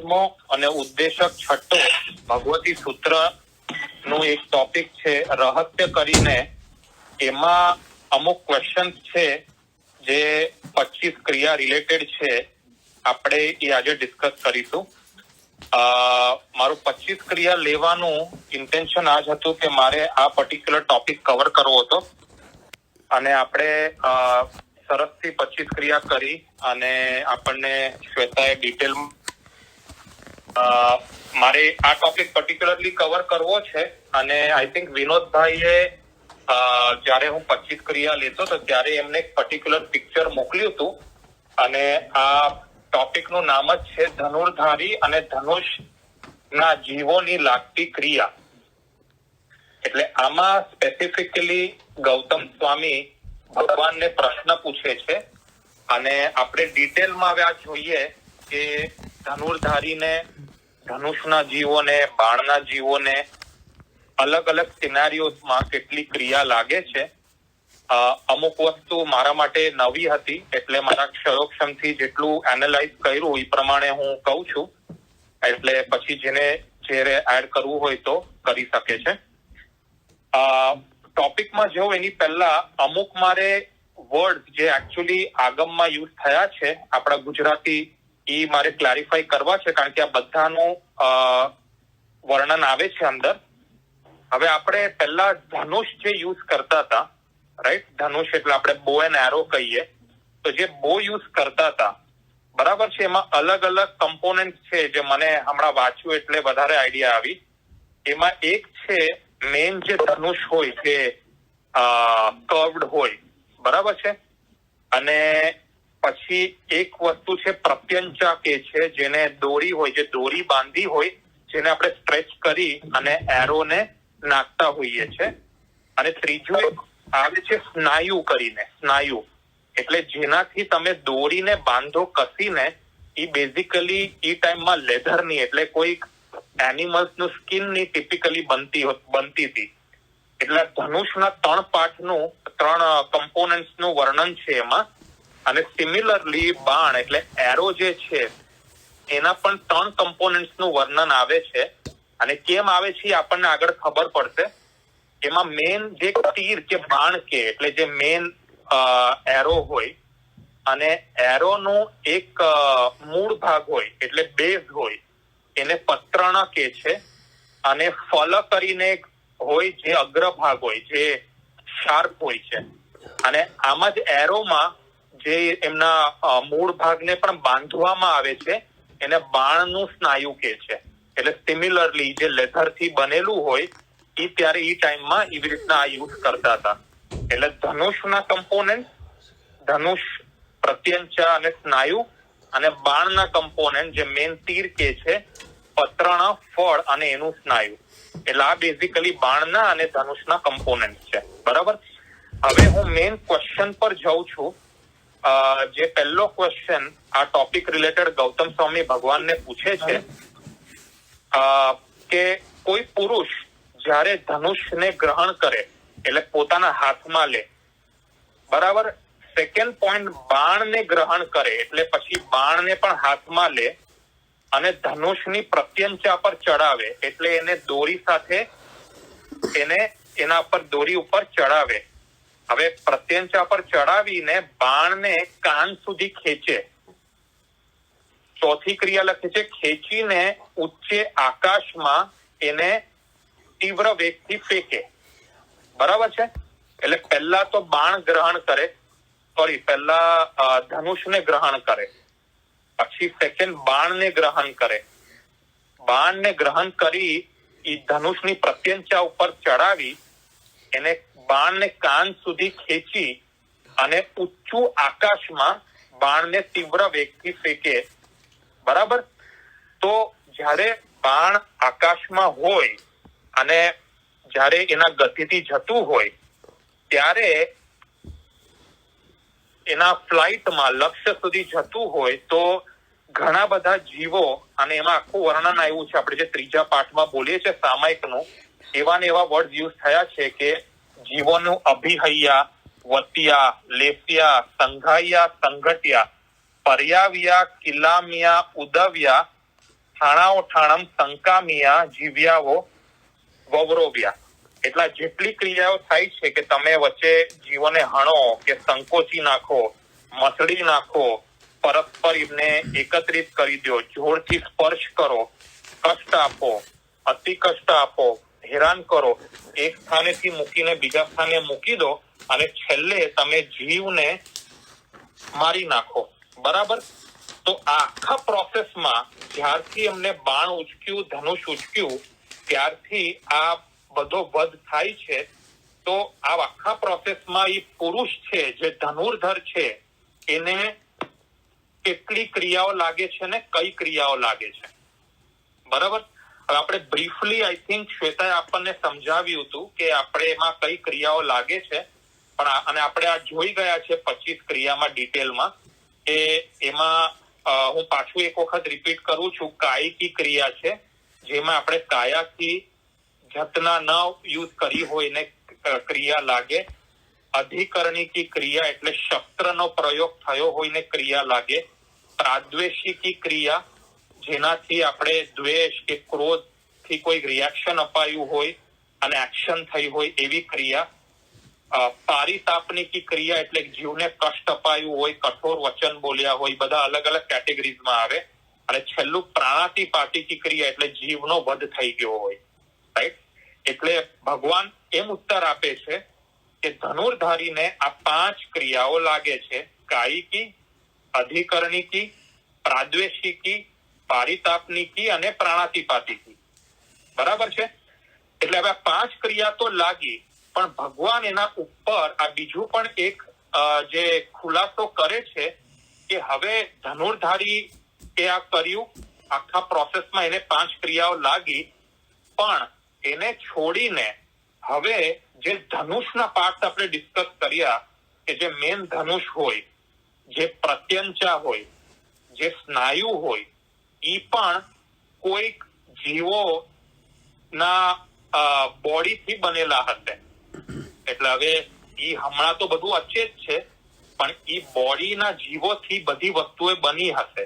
પાંચમો અને ઉદ્દેશક છઠ્ઠો ભગવતી સૂત્ર નું એક ટોપિક છે રહસ્ય કરીને. એમાં અમુક ક્વેશ્ચન છે જે 25 ક્રિયા રિલેટેડ છે. આપણે એ આજે ડિસ્કસ કરીશું. મારું 25 ક્રિયા લેવાનું ઇન્ટેન્શન આજ હતું કે મારે આ પર્ટિક્યુલર ટોપિક કવર કરવો હતો અને આપણે સરસથી 25 ક્રિયા કરી અને આપણને શ્વેતાએ ડિટેલ મારે આ ટોપિક પર્ટિક્યુલરલી કવર કરવો છે. અને આઈ થિંક વિનોદભાઈએ જયારે હું 25 ક્રિયા લેતો તો ત્યારે એમને એક પર્ટિક્યુલર પિક્ચર મોકલ્યું હતું અને આ ટોપિક નું નામ જ છે ધનુર્ધારી અને ધનુષ ના જીવોની લાગતી ક્રિયા. એટલે આમાં સ્પેસિફિકલી ગૌતમ સ્વામી ભગવાનને પ્રશ્ન પૂછે છે અને આપણે ડિટેલમાં હવે આ જોઈએ કે ધનુર્ધારીને, ધનુષના જીવોને, બાણના જીવોને અલગ અલગ સિનારીઓમાં કેટલી ક્રિયા લાગે છે. અમુક વસ્તુ મારા માટે નવી હતી એટલે મારા ક્ષયોક્ષમથી જેટલું એનાલાઇઝ કર્યું એ પ્રમાણે હું કહું છું. એટલે પછી જેને એડ કરવું હોય તો કરી શકે છે. ટોપિકમાં જો એની પહેલા અમુક મારે વર્ડ જે એકચ્યુઅલી આગમમાં યુઝ થયા છે આપણા ગુજરાતી એ મારે ક્લેરિફાઈ કરવા છે કારણ કે આ બધાનું વર્ણન આવે છે અંદર. હવે આપણે પહેલા ધનુષ જે યુઝ કરતા હતા, રાઈટ, ધનુષ એટલે આપણે બો એન્ડ એરો કહીએ, તો જે બો યુઝ કરતા હતા બરાબર છે, એમાં અલગ અલગ કમ્પોનેન્ટ છે જે મને હમણાં વાંચ્યું એટલે વધારે આઈડિયા આવી. એમાં એક છે મેઇન જે ધનુષ હોય જે કર્વડ હોય, બરાબર છે. અને પછી એક વસ્તુ છે પ્રત્યંચા કે છે જેને દોરી હોય, જે દોરી બાંધી હોય જેને આપણે સ્ટ્રેચ કરી અને એરોને નાખતા હોઈએ છે. અને ત્રીજું એક આવે છે સ્નાયુ કરીને. સ્નાયુ એટલે જેનાથી તમે દોરીને બાંધો કસીને, એ બેઝિકલી એ ટાઈમમાં લેધરની એટલે કોઈ એનિમલ્સનું સ્કિનની ટિપિકલી બનતી હતી. એટલે ધનુષના 3 પાર્ટનું 3 કમ્પોનન્ટ્સનું વર્ણન છે એમાં. અને સિમિલરલી બાણ એટલે એરો જે છે એના પણ 3 કમ્પોનન્ટ્સનું વર્ણન આવે છે. અને કેમ આવે છે આપણને આગળ ખબર પડશે. એમાં મેન જે તીર કે બાણ કે એટલે જે મેન એરો હોય અને એરોનો એક મૂળ ભાગ હોય એટલે બેઝ હોય એને પત્રણા કે છે. અને ફલ કરીને હોય જે અગ્રભાગ હોય જે શાર્પ હોય છે. અને આમાં જ એરોમાં જે એમના મૂળ ભાગને પણ બાંધવામાં આવે છે એને બાણનું સ્નાયુ કે છે. એટલે સિમિલરલી જે લેધરથી બનેલું હોય એ ત્યારે એ ટાઈમમાં એવી રીતના આ યુઝ કરતા હતા. એટલે ધનુષના કમ્પોનેન્ટ, ધનુષ, પ્રત્યંચા અને સ્નાયુ, અને બાણના કમ્પોનેન્ટ જે મેન તીર કે છે, પત્રણા, ફળ અને એનું સ્નાયુ. એટલે આ બેઝિકલી બાણના અને ધનુષના કમ્પોનેન્ટ છે, બરાબર. હવે હું મેઇન ક્વેશ્ચન પર જાઉં છું. જે પહેલો ક્વેશ્ચન આ ટોપિક રિલેટેડ ગૌતમ સ્વામી ભગવાનને પૂછે છે કે કોઈ પુરુષ જ્યારે ધનુષને ગ્રહણ કરે એટલે પોતાના હાથમાં લે, બરાબર. સેકન્ડ પોઈન્ટ, બાણને ગ્રહણ કરે એટલે પછી બાણને પણ હાથમાં લે અને ધનુષની પ્રત્યંચા પર ચડાવે એટલે એને દોરી સાથે એના પર દોરી ઉપર ચડાવે. હવે પ્રત્યંચા પર ચડાવીને બાણને કાન સુધી ખેંચે. ચોથી ક્રિયા લખે છે ખેંચીને ઉચ્ચે આકાશમાં એને તીવ્ર વેગથી ફેંકે, બરાબર છે. એટલે પહેલા તો બાણ ગ્રહણ કરે, પહેલા ધનુષને ગ્રહણ કરે, પછી સેકન્ડ બાણને ગ્રહણ કરે. બાણને ગ્રહણ કરી એ ધનુષની પ્રત્યંચા ઉપર ચડાવી એને બાણને કાન સુધી ખેંચી અને ઊંચું આકાશમાં બાણને તીવ્ર વેગથી ફેંકે, બરાબર. તો જ્યારે બાણ આકાશમાં હોય અને જ્યારે એના ગતિથી જતું હોય ત્યારે એના ફ્લાઇટમાં લક્ષ્ય સુધી જતું હોય તો ઘણા બધા જીવો, અને એમાં આખું વર્ણન આવ્યું છે આપણે જે ત્રીજા પાઠમાં બોલીએ છીએ સામાયિકનું, એવા ને એવા વર્ડ યુઝ થયા છે કે જીવોનું અભિહૈયા, વત્યા, લેપ્યા, સંઘાયા, સંઘટ્યા, પર્યાવ્યા, કિલામ્યા, ઉદવ્યા, થાણાઓ ઠાણમ સંકામિયા જીવ્યાવો વવરોવ્યા. એટલા જેટલી ક્રિયાઓ થાય છે કે તમે વચ્ચે જીવોને હણો કે સંકોચી નાખો, મસળી નાખો, પરસ્પર એમને એકત્રિત કરી દો, જોરથી સ્પર્શ કરો, કષ્ટ આપો, અતિ કષ્ટ આપો, હેરાન કરો, એક સ્થાનેથી મૂકીને બીજા સ્થાને મૂકી દો અને છેલ્લે તમે જીવને મારી નાખો. બરાબર? તો આ આખા પ્રોસેસમાં જ્યારથી એમને બાણ ઉચક્યું, ધનુષ ઉચક્યું, ત્યારથી આ બધો વધ થાય છે. તો આ આખા પ્રોસેસમાં એ પુરુષ છે જે ધનુર્ધર છે એને કેટલી ક્રિયાઓ લાગે છે ને કઈ ક્રિયાઓ લાગે છે. બરાબર? હવે આપણે બ્રીફલી આઈ થિંક શ્વેતાએ આપણને સમજાવ્યું હતું કે આપણે એમાં કઈ ક્રિયાઓ લાગે છે, પણ અને આપણે આ જોઈ ગયા છે 25 ક્રિયામાં ડિટેલમાં. કે એમાં હું પાછું એક વખત રિપીટ કરું છું, કાયિકી ક્રિયા છે જેમાં આપણે કાયાથી જતના ન યુઝ કરી હોય ને ક્રિયા લાગે. અધિકરણીકી ક્રિયા એટલે શસ્ત્રનો પ્રયોગ થયો હોય ને ક્રિયા લાગે. પ્રાદ્વેષિકી ક્રિયા જેનાથી આપણે દ્વેષ કે ક્રોધ થી કોઈ રિએક્શન અપાયું હોય અને એક્શન થઈ હોય એવી ક્રિયા. પારિતાપનિકી ક્રિયા એટલે જીવને કષ્ટ અપાયું હોય, કઠોર વચન બોલ્યા હોય, બધા અલગ અલગ કેટેગરીઝમાં આવે. અને છેલ્લું પ્રાણાતિપાતિકી ક્રિયા એટલે જીવનો વધ થઈ ગયો હોય. રાઈટ? એટલે ભગવાન એમ ઉત્તર આપે છે કે ધનુર્ધારીને આ 5 ક્રિયાઓ લાગે છે: કાયિકી, અધિકરણીકી, પ્રાદ્વેષિકી, પારિતાપનિકી અને પ્રાણાતિપાતિકી. બરાબર છે? એટલે હવે 5 ક્રિયા તો લાગી, પણ ભગવાન એના ઉપર આ બીજું પણ એક જે ખુલાસો કરે છે કે હવે ધનુર્ધારી એ આ કર્યું, આખા પ્રોસેસમાં એને 5 ક્રિયાઓ લાગી, પણ એને છોડીને હવે જે ધનુષના પાર્ટ આપણે ડિસ્કસ કર્યા કે જે મેન ધનુષ હોય, જે પ્રત્યંચા હોય, જે સ્નાયુ હોય, ઈ પણ કોઈક જીવો ના બોડીથી બનેલા હશે. એટલે હવે ઈ હમણાં તો બધું અચે જ છે, પણ ઈ બોડીના જીવોથી બધી વસ્તુઓ બની હશે.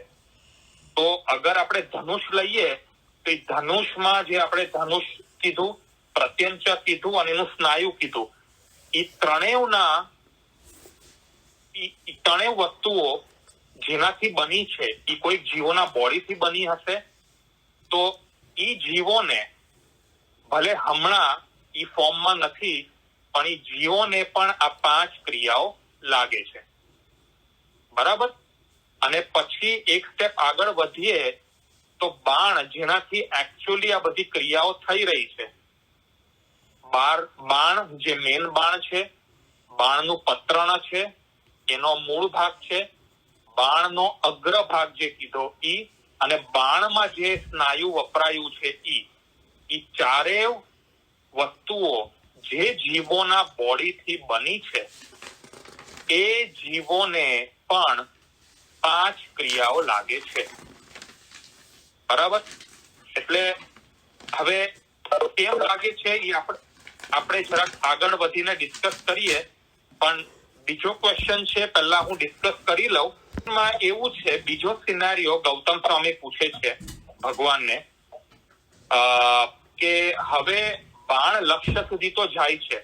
તો અગર આપણે ધનુષ લઈએ તો એ ધનુષમાં જે આપણે ધનુષ કીધું, પ્રત્યંચા કીધું અને એનું સ્નાયુ કીધું, એ ત્રણેય વસ્તુઓ જેનાથી બની છે એ કોઈ જીવોના બોડીથી બની હશે. તો ઈ જીવોને ભલે હમણાં ઈ ફોર્મમાં નથી, પણ ઈ જીવોને પણ આ 5 ક્રિયાઓ લાગે છે. બરાબર? અને પછી એક સ્ટેપ આગળ વધીએ તો બાણ, જેનાથી એકચ્યુઅલી આ બધી ક્રિયાઓ થઈ રહી છે. બાણ જે મેન બાણ છે, બાણનું પત્રણ છે, એનો મૂળ ભાગ છે, બાણનો અગ્ર ભાગ જે કીધો ઈ, અને બાણમાં જે સ્નાયુ વપરાયું છે ઈ ચારેય વસ્તુઓ જે જીવોના બોડીથી બની છે એ જીવોને પણ 5 ક્રિયાઓ લાગે છે. બરાબર? એટલે હવે કેમ લાગે છે એ આપણે જરાક આગળ વધીને ડિસ્કસ કરીએ, પણ બીજો ક્વેશ્ચન છે પહેલા હું ડિસ્કસ કરી લઉં. એવું છે, બીજો સિનારીઓ ગૌતમ સ્વામી પૂછે છે ભગવાનને કે હવે બાણ લક્ષ્ય સુધી તો જાય છે,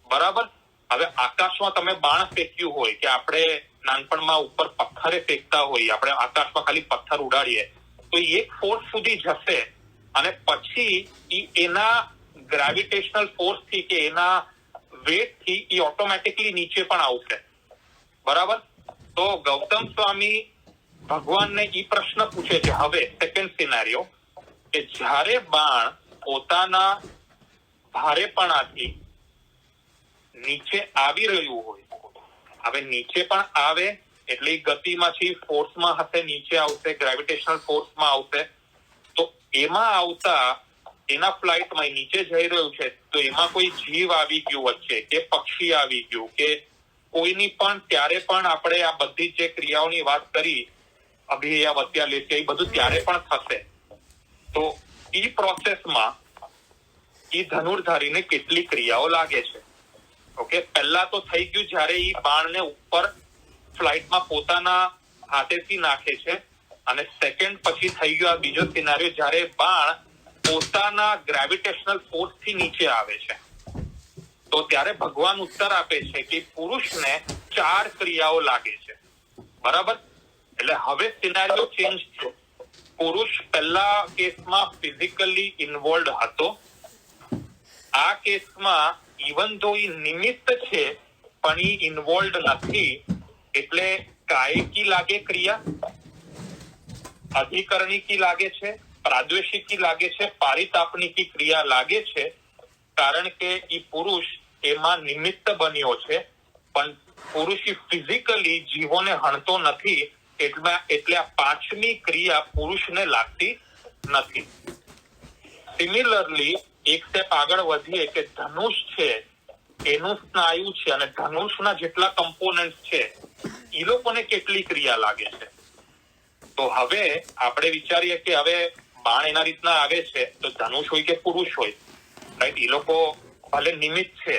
બરાબર? હવે આકાશમાં તમે બાણ ફેંક્યું હોય કે આપણે નાનપણમાં ઉપર પથ્થરે ફેંકતા હોઈએ, આપણે આકાશમાં ખાલી પથ્થર ઉડાડીએ તો એક ફોર્સ સુધી જશે અને પછી એના ગ્રેવિટેશનલ ફોર્સથી કે એના વેટથી એ ઓટોમેટિકલી નીચે પણ આવશે. બરાબર? તો ગૌતમ સ્વામી ભગવાનને ઈ પ્રશ્ન પૂછે છે હવે સેકન્ડ સિનારીઓ, કે જ્યારે બાણ પોતાના ભારેપણાથી નીચે આવી રહ્યું હોય, હવે નીચે પણ આવે એટલે ગતિમાંથી ફોર્સમાં હશે, નીચે આવશે, ગ્રેવિટેશનલ ફોર્સમાં આવશે. તો એમાં આવતા એના ફ્લાઇટમાં નીચે જઈ રહ્યું છે તો એમાં કોઈ જીવ આવી ગયું વચ્ચે, કે પક્ષી આવી ગયું, કે કોઈની પણ, ત્યારે પણ આપણે આ બધી જે ક્રિયાઓની વાત કરી, અભિયા વત્યા લેશે, એ બધું ત્યારે પણ થશે. તો ઈ પ્રોસેસમાં ઈ ધનુર્ધારીને કેટલી ક્રિયાઓ લાગે છે? ઓકે, પહેલા તો થઈ ગયું જ્યારે ઈ બાણને ઉપર ફ્લાઇટમાં પોતાના હાથેથી નાખે છે, અને સેકન્ડ પછી થઈ ગયો આ બીજો સિનારિયો જ્યારે બાણ પોતાના ગ્રેવિટેશનલ ફોર્સ થી નીચે આવે છે. તો ત્યારે ભગવાન ઉત્તર આપે છે કે પુરુષને 4 ક્રિયાઓ લાગે છે. બરાબર? એટલે હવે સિનારિયો ચેન્જ છે. પુરુષ પહેલા કેસમાં ફિઝિકલી ઇન્વોલ્વ હતો. આ કેસમાં ઇવન ધો એ નિમિત્ત છે પણ એ ઇન્વોલ્વ નથી. એટલે કાયિકી લાગે ક્રિયા, અધિકરણિકી લાગે છે, પ્રાદ્વેષિકી લાગે છે, પારિતાપનિકી ક્રિયા લાગે છે. કારણ કે એ પુરુષ એમાં નિમિત્ત બન્યો છે પણ પુરુષ ફિઝિકલી જીવોને હણતો નથી. એટલે આ 5મી ક્રિયા પુરુષને લાગતી નથી. સિમિલરલી એક સ્ટેપ આગળ વધીએ કે ધનુષ છે એનું સ્નાયુ છે અને ધનુષના જેટલા કમ્પોનન્ટ છે એ લોકોને કેટલી ક્રિયા લાગે છે. તો હવે આપણે વિચારીએ કે હવે બાણ એના રીતના આવે છે તો ધનુષ હોય કે પુરુષ હોય, રાઈટ? એ લોકો ભલે નિમિત્ત છે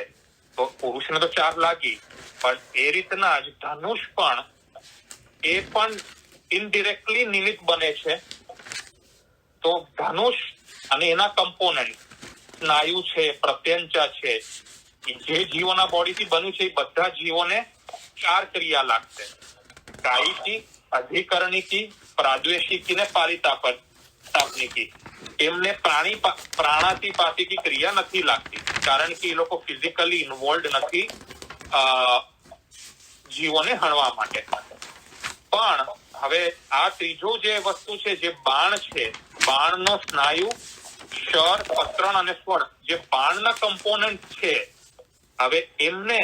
તો પુરુષને તો 4 લાગી, પણ એ રીતના જ ધનુષ પણ ઇનડિરેક્ટલી નિમિત્ત બને છે. તો ધનુષ અને એના કમ્પોનન્ટ સ્નાયુ છે, પ્રત્યંચા છે, જે જીવોના બોડીથી બન્યું છે એ બધા જીવોને 4 ક્રિયા લાગશે: કાયિકી, અધિકરણિકી, પ્રાદ્વેષિકી ને પારિતાપનિકી. એમને પ્રાણાતિપાતિકી ક્રિયા નથી લાગતી કારણ કે એ લોકો ફિઝિકલી ઇન્વોલ્વ નથી જીવોને હણવા માટે. પણ હવે આ ત્રીજો જે વસ્તુ છે, જે બાણ છે, બાણનો સ્નાયુ, શર, પત્રણ અને સ્વર, જે બાણના કમ્પોનન્ટ છે, હવે એમને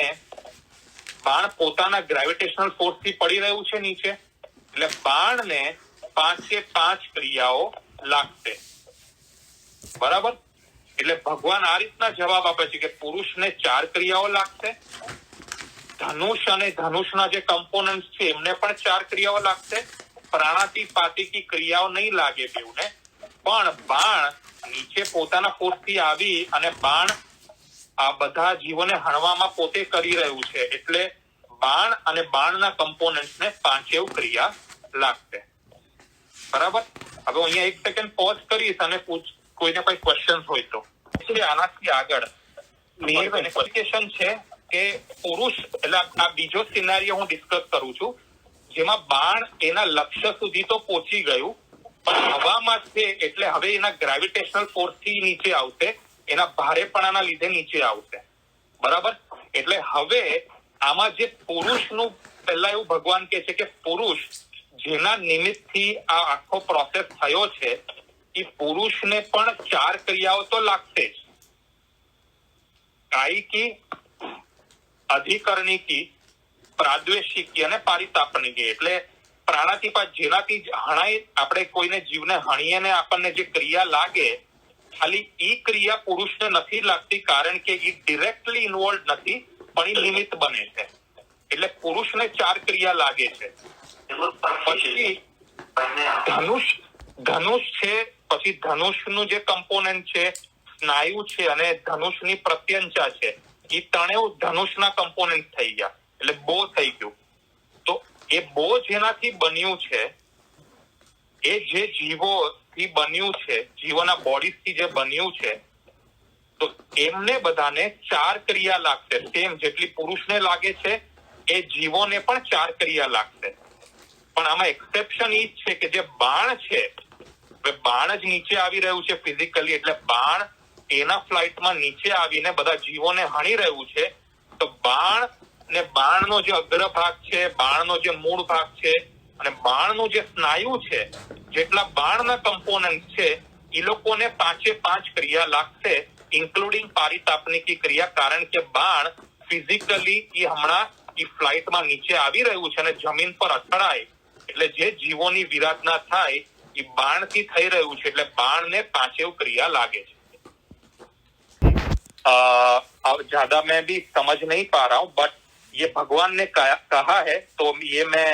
બાણ પોતાના ગ્રેવિટેશનલ ફોર્સ થી પડી રહ્યું છે નીચે. એટલે બાણને 5 ક્રિયાઓ લાગશે. બરાબર? એટલે ભગવાન આ રીતના જવાબ આપે છે કે પુરુષને 4 ક્રિયાઓ લાગશે, ધનુષ અને ધનુષના જે કમ્પોનન્ટ છે એમને પણ 4 ક્રિયાઓ લાગશે, પ્રાણાતિપાતિકી ક્રિયાઓ નહીં લાગે બેઉને, પણ બાણ નીચે પોતાના ફોર્સથી આવી અને બાણ આ બધા જીવોને હણવામાં પોતે કરી રહ્યું છે. એટલે બાણ અને બાણના કમ્પોનન્ટને 5 ક્રિયા લાગશે. બરાબર? હવે અહીંયા 1 સેકન્ડ પોઝ કરીશ અને કોઈને કોઈ ક્વેશ્ચન હોય તો. આનાથી આગળ ક્વેશ્ચન છે કે પુરુષ, એટલે આ બીજો સિનારિયો હું ડિસ્કસ કરું છું જેમાં બાણ એના લક્ષ્ય સુધી તો પહોંચી ગયું પણ હવામાં છે એટલે હવે એના ગ્રેવિટેશનલ ફોર્સ થી નીચે આવશે, એના ભારેપણાના લીધે નીચે આવશે. બરાબર? એટલે હવે આમાં જે પુરુષનું પહેલા એવું ભગવાન કહે છે કે પુરુષ જેના નિમિત્તથી આ આખો પ્રોસેસ થયો છે એ પુરુષને પણ 4 ક્રિયાઓ તો લાગશે જ: કાયિકી, અધિકરણિકી, પ્રાદ્વેષિકી અને પારિતાપનિકી. એટલે પ્રાણાતિપાત, જેનાથી હણાય, આપણે કોઈને જીવને હણીએ ને આપણને જે ક્રિયા લાગે, ખાલી ઈ ક્રિયા પુરુષને નથી લાગતી કારણ કે ઈ ડિરેક્ટલી ઇન્વોલ્વ નથી પણ ઈ નિમિત્ત બને છે. એટલે પુરુષને 4 ક્રિયા લાગે છે. પછી ધનુષ છે, પછી ધનુષનું જે કમ્પોનન્ટ છે, સ્નાયુ છે અને ધનુષની પ્રત્યંચા છે, એ ત્રણેય ધનુષના કમ્પોનન્ટ થઈ ગયા. એટલે બો થઈ ગયું. તો એ બો જેનાથી બન્યું છે, એ જે જીવોથી બન્યું છે, જીવોના બોડીથી જે બન્યું છે, તો એમને બધાને 4 ક્રિયા લાગશે. સેમ જેટલી પુરુષને લાગે છે એ જીવોને પણ 4 ક્રિયા લાગશે. પણ આમાં એક્સેપ્શન ઈ છે કે જે બાણ છે, બાણ જ નીચે આવી રહ્યું છે ફિઝિકલી, એટલે બાણ એના ફ્લાઇટમાં નીચે આવીને બધા જીવોને હણી રહ્યું છે. તો બાણ ને બાણનો જે અગ્રભાગ છે, બાણનો જે મૂળ ભાગ છે અને બાણનું જે સ્નાયુ છે, જેટલા બાણના કમ્પોનન્ટ છે એ લોકોને 5 ક્રિયા લાગશે, ઇન્ક્લુડિંગ પારિતાપનિકી ક્રિયા. કારણ કે બાણ ફિઝિકલી એ હમણાં એ ફ્લાઇટમાં નીચે આવી રહ્યું છે અને જમીન પર અથડાય એટલે જે જીવોની વિરાધના થાય એ બાણથી થઈ રહ્યું છે. એટલે બાણને 5 ક્રિયા લાગે છે. ज्यादा मैं भी समझ नहीं पा रहा हूँ, बट ये भगवान ने कहा है तो ये मैं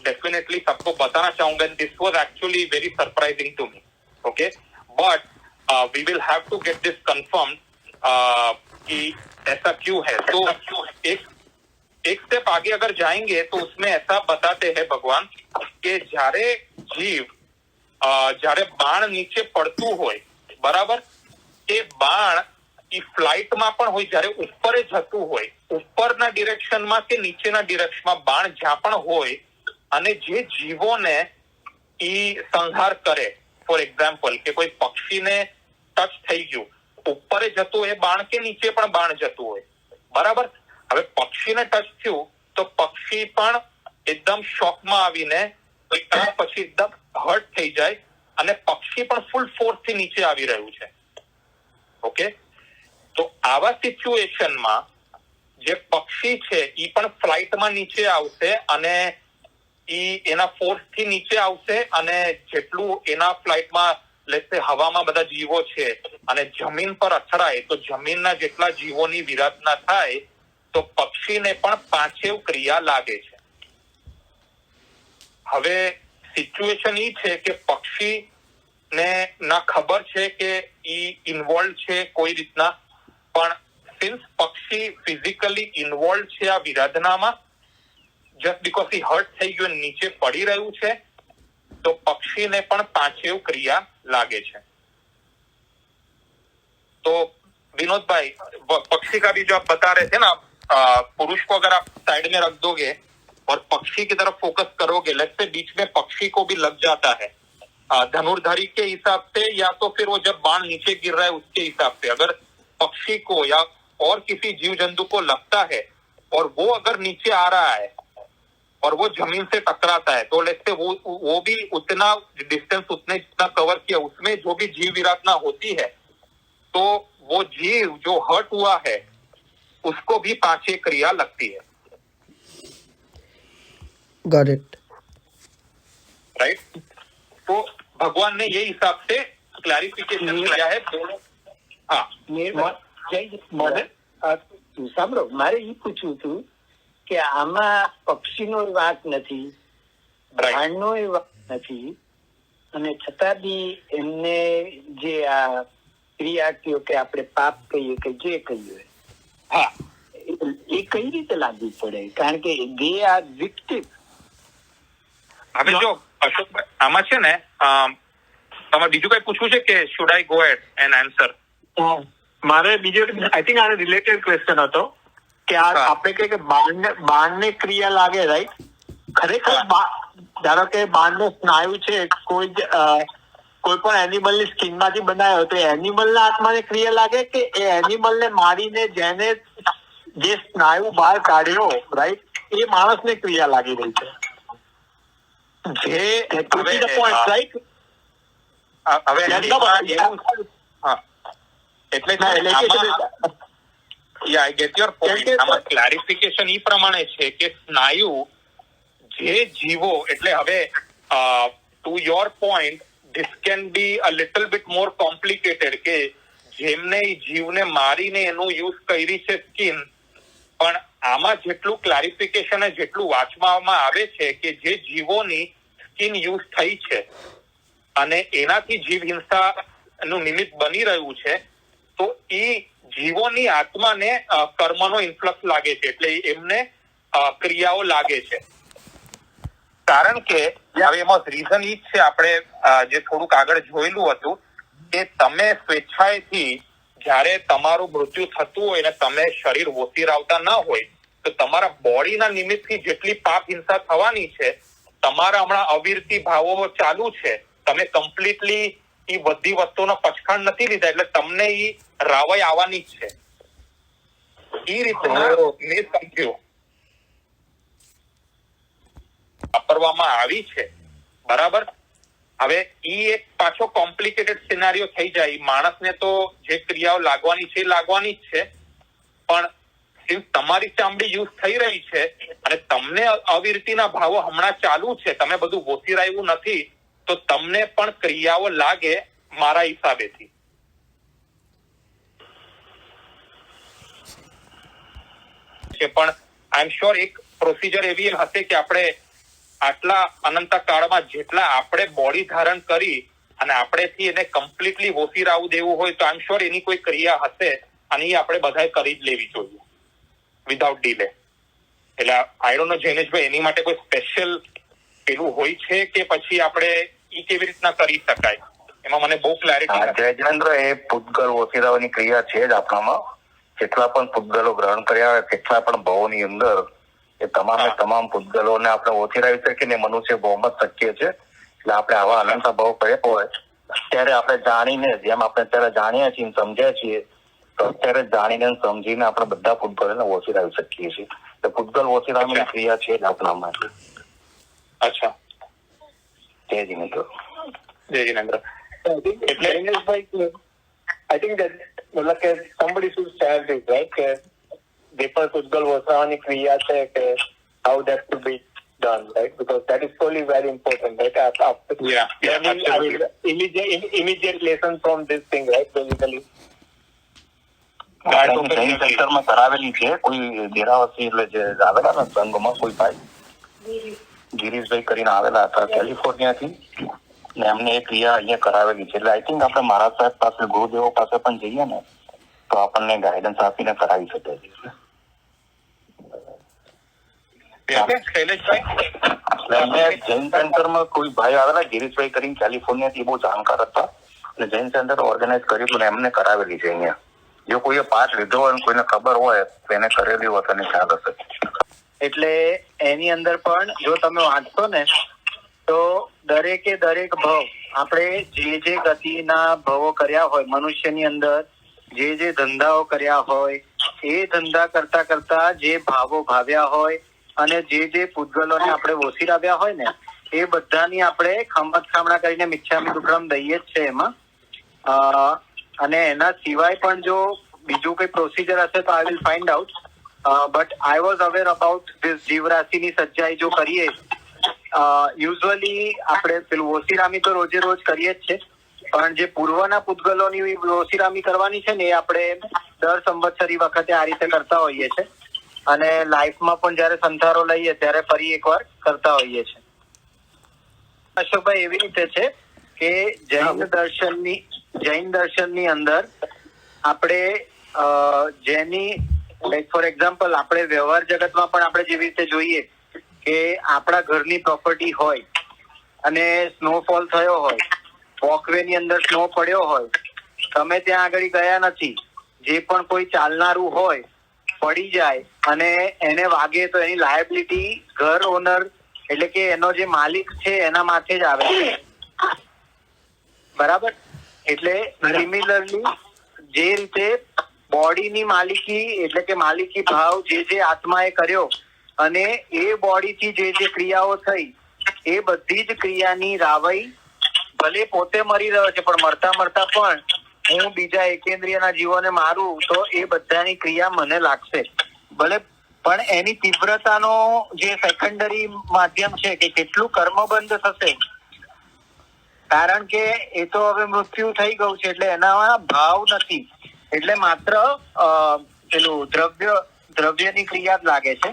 डेफिनेटली सबको बताना चाहूंगा. This was actually very surprising to me. Okay, but we will have to get this confirm कि ऐसा क्यों है. तो एक स्टेप आगे अगर जाएंगे तो उसमें ऐसा बताते हैं भगवान कि જ્યારે જીવ જ્યારે બાણ નીચે પડતું હોય, બરાબર, એ બાણ એ ફ્લાઇટમાં પણ હોય, જ્યારે ઉપર જતું હોય, ઉપરના ડિરેક્શનમાં કે નીચેના ડિરેક્શનમાં બાણ જ્યાં પણ હોય, અને જે જીવોને ઈ સંહાર કરે, ફોર એક્ઝામ્પલ કે કોઈ પક્ષીને ટચ થઈ ગયું, ઉપર જતું હોય બાણ કે નીચે પણ બાણ જતું હોય, બરાબર. હવે પક્ષીને ટચ થયું તો પક્ષી પણ એકદમ શોકમાં આવીને પછી એકદમ હર્ટ થઈ જાય, અને પક્ષી પણ ફૂલ ફોર્સ થી નીચે આવી રહ્યું છે. ઓકે, તો આવા સિચ્યુએશનમાં જે પક્ષી છે એ પણ ફ્લાઇટમાં નીચે આવશે, અને એના ફોર્સ થી નીચે આવશે, અને જેટલું એના ફ્લાઇટમાં લેટ્સ હવામાં બધા જીવો છે અને જમીન પર અથડાય તો જમીનના જેટલા જીવોની વિરાધના થાય, તો પક્ષીને પણ પાંચેવ ક્રિયા લાગે છે. હવે સિચ્યુએશન ઈ છે કે પક્ષીને ના ખબર છે કે ઈ ઇન્વોલ્વ છે કોઈ રીતના, પણ સિન્સ પક્ષી ફિઝિકલી ઇન્વોલ્વ છે આ વિરાધનામાં, જસ્ટ બીકોઝ ઈ હર્ટ થઈ ગયું નીચે પડી રહ્યું છે, તો પક્ષીને પણ પાંચેવ ક્રિયા लागे छे. तो विनोद भाई, पक्षी का भी जो आप बता रहे थे ना, पुरुष को अगर आप साइड में रख दोगे और पक्षी की तरफ फोकस करोगे, लेट्स से बीच में पक्षी को भी लग जाता है धनुर्धारी के हिसाब से, या तो फिर वो जब बाण नीचे गिर रहा है उसके हिसाब से, अगर पक्षी को या और किसी जीव जंतु को लगता है और वो अगर नीचे आ रहा है और वो जमीन से टकराता है, तो लेट्स से वो भी उतना डिस्टेंस उसने जितना कवर किया, उसमें जो भी जीव विराधना होती है, तो वो जीव जो हर्ट हुआ है उसको भी पांचें क्रिया लगती है. Got it, right. तो भगवान ने ये हिसाब से क्लैरिफिकेशन किया है दोनों. हाँ, સાંભળો, મારે એ પૂછવું હતું કે આમાં પક્ષીનો વાંક નથી, બાણનો વાંક નથી, અને છતાં બી એમને જે આ ક્રિયા કયો કે આપણે પાપ કહીએ કે જે કહીએ, હા, એ કઈ રીતે લાગુ પડે? કારણ કે દે આર વિક્ટિમ. હવે જો અશોકભાઈ, આમાં છે ને તમારે બીજું કઈ પૂછવું છે કે should I go ahead and answer? મારે બીજો આઈ થિંક આને રિલેટેડ ક્વેશ્ચન હતો કે આપણે કહે કે બાણને ક્રિયા લાગે, રાઈટ? ખરેખર ધારો કે બાણનો સ્નાયુ છે કોઈ પણ એનિમલની સ્કિનમાંથી બનાવ્યો, તો એનિમલના આત્માને ક્રિયા લાગે કે એ એનિમલને મારીને જેને જે સ્નાયુ બહાર કાઢ્યો, રાઈટ, એ માણસને ક્રિયા લાગી રહી છે? જે point, right? I get your point. આમાં ક્લેરિફિકેશન ઈ પ્રમાણે છે કે સ્નાયુ જે જીવો, એટલે હવે to your point, this can be a little bit more complicated, કે જેમને જીવને મારીને એનું યુઝ કરી છે સ્કિન, પણ આમાં જેટલું ક્લેરિફિકેશન જેટલું વાંચવામાં આવે છે કે જે જીવોની સ્કિન યુઝ થઈ છે અને એનાથી જીવ હિંસા નું નિમિત્ત બની રહ્યું છે, તો એ જીવોની આત્માને કર્મનો ઇન્ફ્લક્સ લાગે છે, એટલે એમને ક્રિયાઓ લાગે છે. કારણ કે હવે એમાં રીઝન ઈ જ છે, આપણે જે થોડુંક આગળ જોયેલું હતું કે તમે સ્વેચ્છાએથી જ્યારે તમારું મૃત્યુ થતું હોય ને તમે શરીર વોસીરાવતા ન હોય, તો તમારા બોડીના નિમિત્તથી જેટલી પાપ હિંસા થવાની છે, તમારા હમણાં અવિરતી ભાવો ચાલુ છે, તમે કમ્પ્લીટલી એ બધી વસ્તુનો પછખાણ નથી લીધા, એટલે તમને ઈ રાવાઈ આવવાની જ છે. એ રીતના મેં સમજ્યું વાપરવામાં આવી છે, બરાબર. હવે ઈ એક પાછો કોમ્પ્લિકેટેડ સિનારીઓ થઈ જાય. માણસને તો જે ક્રિયાઓ લાગવાની છે એ લાગવાની જ છે, પણ તમારી ચામડી યુઝ થઈ રહી છે અને તમને અવિરતીના ભાવો હમણાં ચાલુ છે, તમે બધું વોસીરાયું નથી, તો તમને પણ ક્રિયાઓ લાગે મારા હિસાબેથી. પણ આઈ એમ શ્યોર એક પ્રોસિજર એવી હશે કે આપણે આટલા અનંત કાળમાં જેટલા આપણે બોડી ધારણ કરી અને આપણેથી એને કમ્પ્લીટલી વોસીરાવું દેવું હોય, તો આઈ એમ શ્યોર એની કોઈ ક્રિયા હશે અને એ આપણે બધાએ કરી જ લેવી જોઈએ વિધાઉટ ડીલે. એટલે આઈ ડોન્ટ નો જૈનેશભાઈ, એની માટે કોઈ સ્પેશિયલ પેલું હોય છે કે પછી આપણે એ કેવી રીતના કરી શકાય, એમાં મને બહુ ક્લેરિટી. જયેન્દ્ર, એ પૂતગલ ઓછીરાવાની ક્રિયા છે જ આપણામાં. જેટલા પણ પૂતગલો ગ્રહણ કર્યા હોય, કેટલા પણ ભાવોની અંદર એ તમામ પૂતગલોને આપણે ઓછીરાવી શકીએ ને મનુષ્ય ભાવમાં જ શક્ય છે. એટલે આપણે આવા અનંત ભાવ કર્યા હોય અત્યારે આપણે જાણીને, જેમ આપણે અત્યારે જાણીએ છીએ સમજ્યા છીએ, તો અત્યારે જાણીને સમજીને આપણે બધા પૂતગલોને ઓછીરાવી શકીએ છીએ. એટલે પૂતગલ ઓછીરાવાની ક્રિયા છે જ આપણામાં. અચ્છા, જય જિનેન્દ્ર. જય જિનેન્દ્ર. I think that मतलब કે somebody should share this, right? કે જે પણ પૂતગલ વસાવાની ક્રિયા છે કે how that should be done, right? Because that is probably very important, right? After immediate lesson from this thing, right? Basically. Jain સેન્ટરમાં કરાવેલી છે. કોઈ દેરાવસી એટલે જે આવેલા ને સંઘમાં કોઈ ભાઈ ગિરીશભાઈ કરીને આવેલા હતા કેલિફોર્નિયાથી, ને એમને એ ક્રિયા અહીંયા કરાવેલી છે. એટલે આઈ થિંક આપણે મહારાજ સાહેબ પાસે, ગુરુદેવો પાસે પણ જઈએ ને તો આપણને ગાઈડન્સ આપીને કરાવી શકે છે. જૈન સેન્ટરમાં કોઈ ભાઈ આવેલા ગિરીશભાઈ કરીને કેલિફોર્નિયાથી, બહુ જાણકાર હતા, એટલે જૈન સેન્ટર ઓર્ગેનાઇઝ કર્યું હતું ને એમને કરાવેલી છે અહીંયા. જો કોઈએ પાસ લીધો હોય, કોઈને ખબર હોય તો એને કરેલી હોય તો એને ખ્યાલ હશે. એટલે એની અંદર પણ જો તમે વાંચશો ને તો દરેકે દરેક ભાવ, આપણે જે ગતિના ભાવો કર્યા હોય મનુષ્યની અંદર, જે ધંધાઓ કર્યા હોય, એ ધંધા કરતા કરતા જે ભાવો ભાવ્યા હોય અને જે પૂતગલોને આપણે ઓસીરાવ્યા હોય ને, એ બધાની આપણે ખમત ખામણા કરીને મિચ્છામી દુક્કડમ દઈએ જ છે એમાં. અને એના સિવાય પણ જો બીજું કઈ પ્રોસિજર હશે તો I will find out. But I was aware about this જીવરાશિની સચ્ચાઈ જો કરીએ. યુઝ્યુઅલી આપણે પેલું ઓસીરામી તો રોજે રોજ કરીએ જ છે, પણ જે પૂર્વના પૂતગલોની ઓસીરામી કરવાની છે ને એ આપણે દર સંવત્સરી વખતે આ રીતે કરતા હોઈએ છે. અને લાઈફમાં પણ જયારે સંથારો લઈએ ત્યારે ફરી એકવાર કરતા હોઈએ છે. અશોકભાઈ, એવી રીતે છે કે જૈન દર્શનની અંદર આપણે જેની લાઈક ફોર એક્ઝામ્પલ આપણે વ્યવહાર જગતમાં પણ આપણે જેવી રીતે જોઈએ કે આપણા ઘરની પ્રોપર્ટી હોય અને સ્નોફોલ થયો હોય, વોકવે ની અંદર સ્નો પડ્યો હોય, તમે ત્યાં આગળ ગયા નથી, જે પણ કોઈ ચાલનારું હોય પડી જાય અને એને વાગે તો એની લાયબિલિટી ઘર ઓનર એટલે કે એનો જે માલિક છે એના માથે જ આવે છે. બરાબર? એટલે સિમિલરલી જે રીતે બોડીની માલિકી એટલે કે માલિકી ભાવ જે આત્માએ કર્યો અને એ બોડીથી જે ક્રિયાઓ થઈ, એ બધી જ ક્રિયાની રાવઈ ભલે પોતે મરી રહ્યો છે પણ મરતા પણ હું બીજા એકેન્દ્રિયના જીવોને મારું તો એ બધાની ક્રિયા મને લાગશે. ભલે પણ એની તીવ્રતાનો જે સેકન્ડરી માધ્યમ છે કે કેટલું કર્મબંધ થશે, કારણ કે એ તો હવે મૃત્યુ થઈ ગયું છે એટલે એના ભાવ નથી, એટલે માત્ર પેલું દ્રવ્યની ક્રિયા જ લાગે છે.